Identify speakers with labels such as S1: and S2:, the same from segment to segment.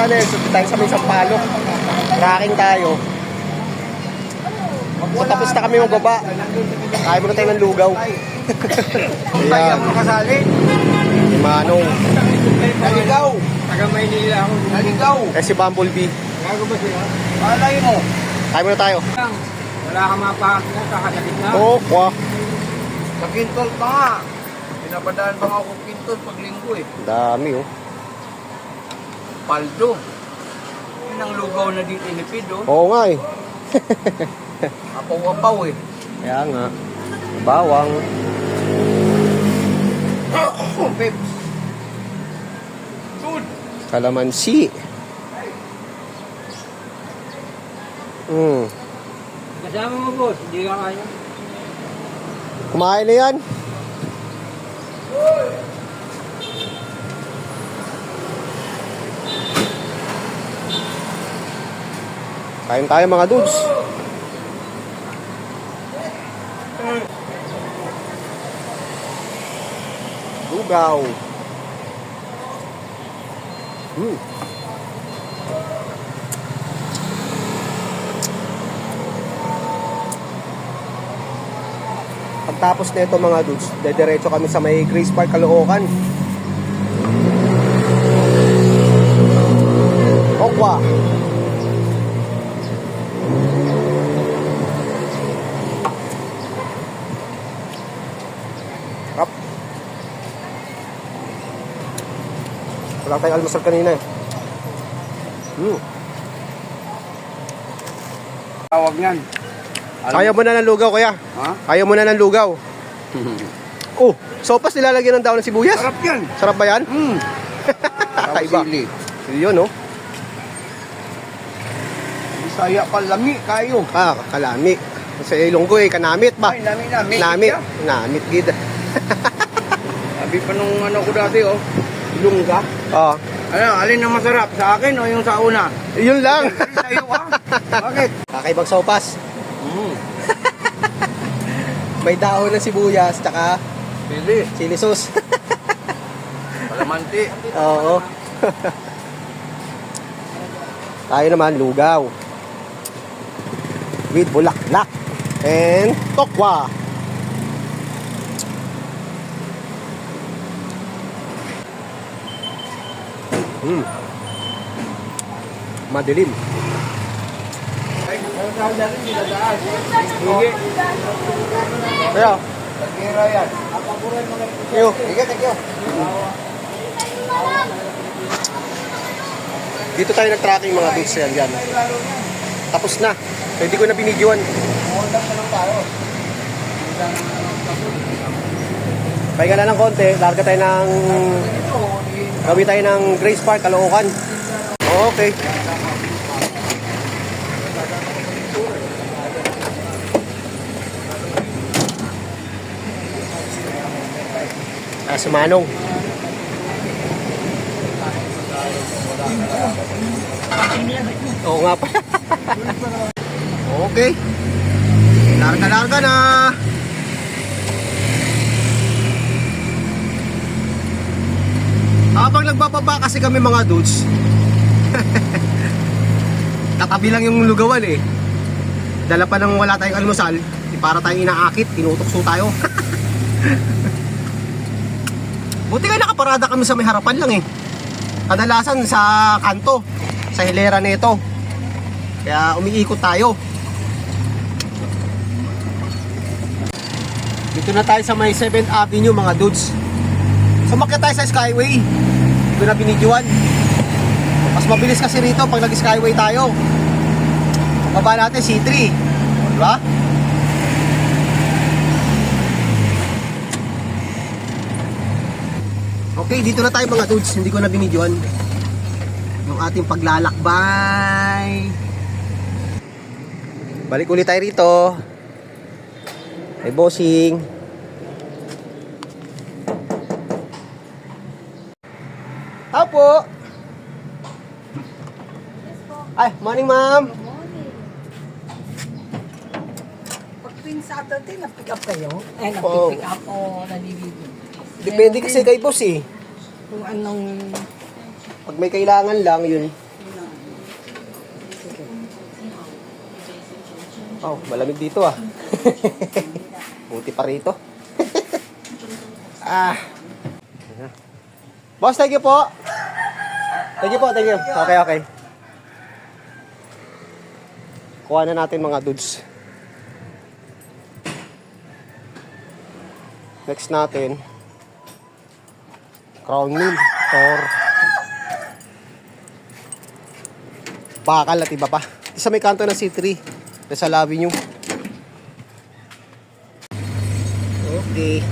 S1: sana eh. Tayo sa may Sampaloc. Tracking tayo. So tapos na kami magbaba. Kaya muna tayo ng lugaw. Ayan.
S2: Makasali.
S1: Si Manong.
S2: Naligaw. Taga Maynila ako. Naligaw.
S1: Eh si Bumblebee.
S2: Bago ba siya? Palay mo.
S1: Kaya muna tayo.
S2: Wala ka mapakit na. Kakasakit na.
S1: Oo, kwa.
S2: Sa Quintol pa nga. Pinapadaan pa nga ako Quintol pag linggo eh.
S1: Dami oh.
S2: Paldo. Yun ang lugaw na dito inipid oh.
S1: Oo nga eh.
S2: Apaw-apaw eh.
S1: Kaya nga. Bawang.
S2: Peps. Sud.
S1: Kalamansi.
S2: Kasama mo boss. Hindi ka kaya.
S1: Kumain na yan. Kain tayo mga dudes. Lugaw. Pagtapos nito mga dudes, dediretso kami sa may Grace Park, Caloocan. Okwa. Rap. Wala tayong almusal kanina eh.
S2: Tawag yan.
S1: Ayaw mo na ng lugaw kuya?
S2: Ha?
S1: Ayaw mo na ng lugaw? Oh, sopas nilalagyan ng daon ng sibuyas?
S2: Sarap yan.
S1: Sarap ba yan? Kakaiba.
S2: Sili.
S1: Yun no?
S2: Bisaya pa lami kayo.
S1: Ah, kalami. Sa Ilonggo eh, kanamit ba?
S2: Ay, nami.
S1: Namit. Namit gid.
S2: Sabi pa nung ano ko dati oh. Ilongga.
S1: Oh,
S2: Ano, alin ang masarap? Sa akin o yung sa una?
S1: yun lang.
S2: Sa'yo ah. Bakit?
S1: Kakaibang sopas. May dahon ng sibuyas, tsaka
S2: Pili.
S1: chili sauce.
S2: Palamanti.
S1: Oo. Tayo naman, lugaw. With bulaklak. And tokwa. Madilim.
S2: Sige.
S1: Kaya,
S2: Tagkira yan.
S1: iyo.
S2: Sige, thank you.
S1: Dito tayo nag-tracking mga dudes yan dyan. Tapos na. So, hindi ko na binidyoan. Pahinga na ng konti. Larga tayo ng... Gawin tayo ng Grace Park, Caloocan. Okay. Si Manong. Oo nga pa. Okay. Larga na. Habang nagbababa kasi kami mga dudes. Katabi lang yung lugawan eh. Dala pa nang wala tayong almusal. Para tayong inaakit, tinutokso tayo. Buti nga nakaparada kami sa may harapan lang eh. Kadalasan sa kanto, sa hilera nito. Kaya umiikot tayo. Dito na tayo sa may 7th Avenue mga dudes. Sumakit tayo sa Skyway. Dito na binidyoan. Mas mabilis kasi rito pag nag-Skyway tayo. Baba natin C3. Diba? Okay, dito na tayo mga dudes. Hindi ko na binidyoan yung ating paglalakbay. Balik ulit tayo rito. Hey bossing. Apo. Ay, morning ma'am.
S3: Pag tuwing Saturday, na-pick up kayo?
S1: Oo.
S3: Na-pick up o naliligo?
S1: Depende kasi kay boss eh.
S3: Kung anong...
S1: Pag may kailangan lang, yun. Oh, malamig dito ah. Buti pa rito. Ah. Boss, thank you po. Thank you po, thank you. Okay, okay. Kuha na natin mga dudes. Next natin, crown mill or bakal at iba pa. Sa may kanto ng C3, sa Avenue. Okay.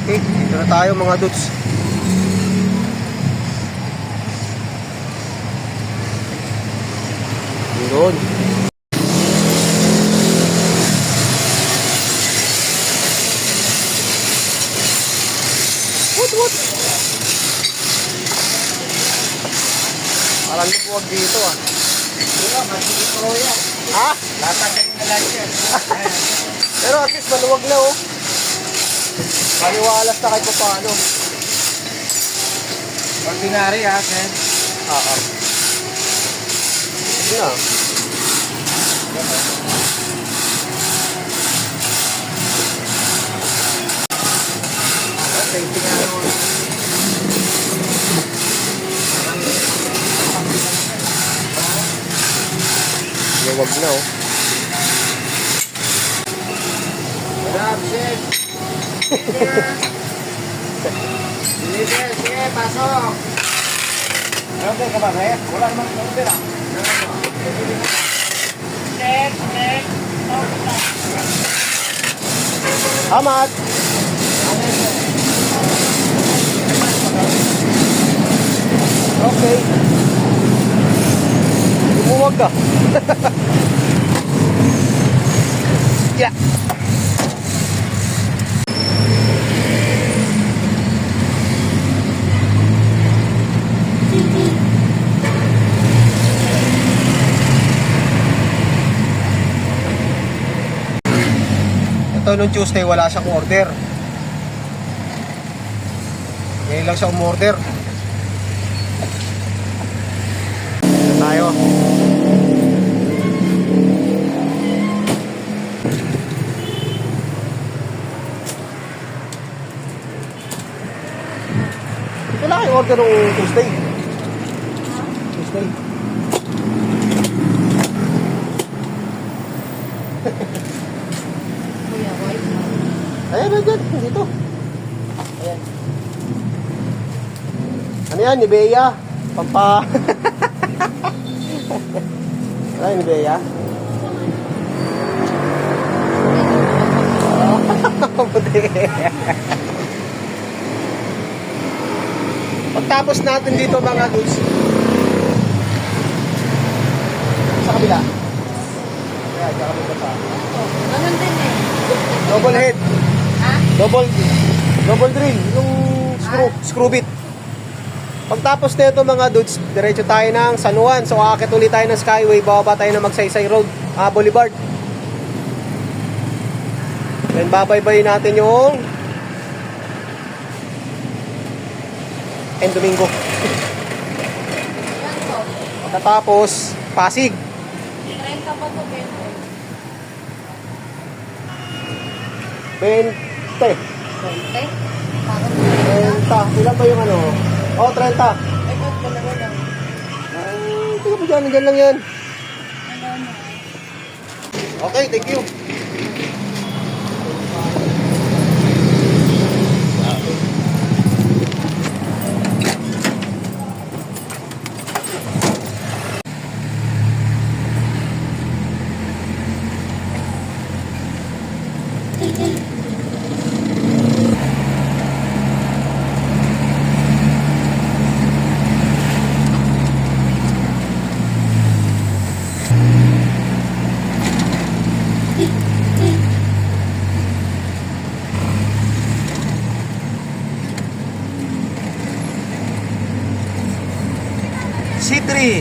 S1: Okay, dito na tayo mga dudes. Yun. What? Parang luwag dito ah.
S2: Wala, masih pro yan.
S1: Ha?
S2: Latagin na lang yan.
S1: Pero at least maluwag na oh. Maliwalas na kahit pa paano.
S2: Ordinary ha, Ken.
S1: Oo. Sige na.
S2: Safety nga naman.
S1: Luwag na oh.
S2: Grab, chef. Deliver, sige, pasok. Order ka ba, Rek? Wala naman order ah.
S1: Amat! Okay. Lumuwag ka. Yeah. Ito nung Tuesday wala siyang order. Ngayon lang siya umorder. Ito tayo. Ito lang yung order nung Tuesday. Tuesday. Ayan, dyan. Dito. Ayan. Ano yan? Nivea. Pampa... Ano yan, Nivea? Puti. Pagtapos natin dito mga dudes. Sa kabila. Ayan, sa kabila sa...
S3: Ganun din eh.
S1: Double head.
S3: Ha?
S1: Double drill, yung screw bit. Pagtapos nito mga dudes, diretso tayo ng San Juan. So aakit ulit tayo ng Skyway, bababa tayo ng Magsaysay Road, Boulevard. Then babaybayin natin yung Domingo.
S3: Yan to.
S1: Pagkatapos, Pasig.
S3: 30 ba to, Bento?
S1: 20.
S3: 20? Bakit?
S1: 30. Ilan ba yung ano? Oh, 30.
S3: Ay, ba't dalawa lang?
S1: Tingnan mo dyan, dyan lang yan. Okay, thank you. C3.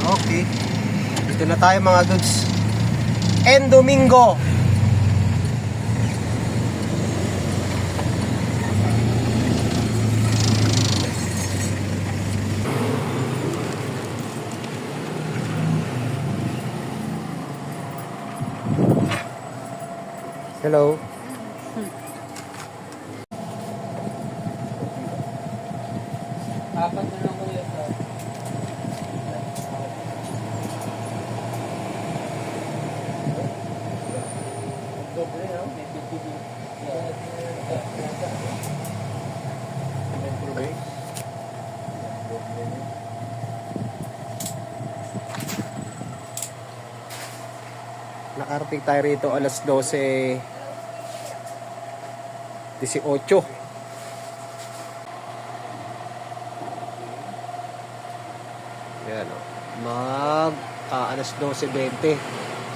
S1: Okay. Dito na tayo mga dudes. En Domingo. Hello.
S2: Apat na lang kuya sa...
S1: Nakarating tayo rito alas 12:18. Yan o. Alas 12:20.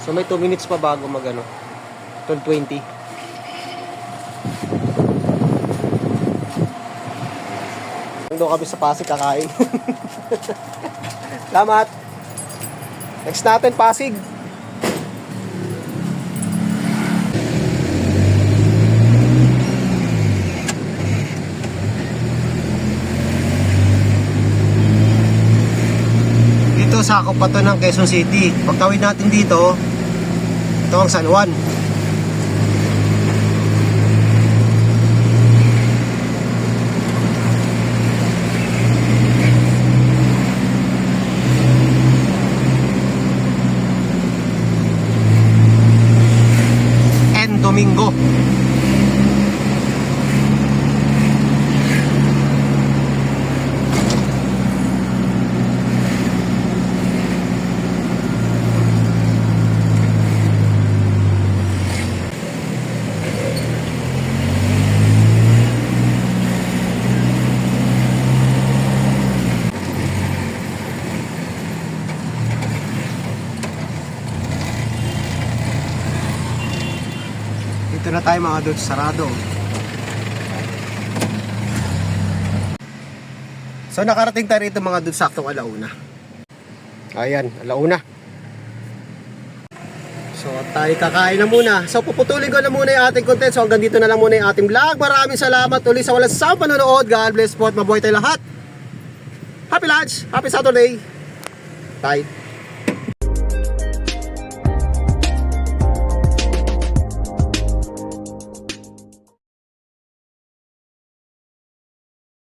S1: So may 2 minutes pa bago mag 12:20. Doon kami sa Pasig kakain. Salamat. Next natin Pasig. Dito sakop pa to ng Quezon City. Pagtawid natin dito, ito ang San Juan. En Domingo. tayo mga dudes, sarado. So nakarating tayo rito mga dudes, saktong alauna. Ayan, alauna. So tayo kakain na muna. So puputulin ko na muna yung ating content. So hanggang dito na lang muna yung ating vlog. Maraming salamat ulit sa walang sawang panonood. God bless po at mabuhay tayo lahat. Happy lunch, happy Saturday. Bye.